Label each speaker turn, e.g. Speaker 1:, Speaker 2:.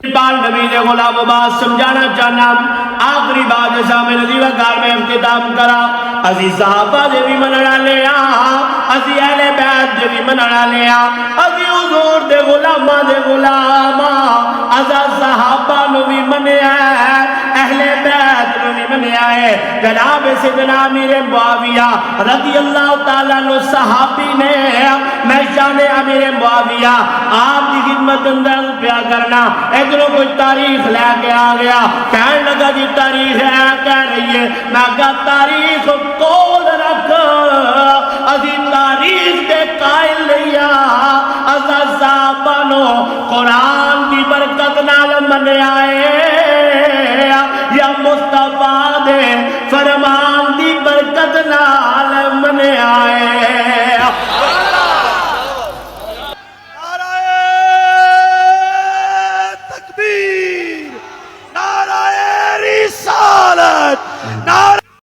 Speaker 1: بال نبی دے غلام بات سمجھانا چاہنا آخری بات شامل دیوہ کار میں اختتام کرا ازی صحابہ دے بھی مننا لیا ازی اہل بیت دے بھی مننا لیا ازی حضور دے غلامہ دے غلامہ ازا صحابہ نو بھی منیا ہے اہل بیت نو بھی منیا ہے جناب سیدنا امیر معاویہ رضی اللہ تعالیٰ نو صحابی نے میں شان امیر معاویہ آپ کی خدمت اندر پیا کرنا ادھروں کوئی تاریخ لے کے آ گیا کہنے لگا جی تاریخ ہے کہہ رہی ہے میں کہا تاریخ کول رکھ ازی تاریخ دے قائل لیا ازا صحابہ نو قرآن دی برکت نال منیا ہے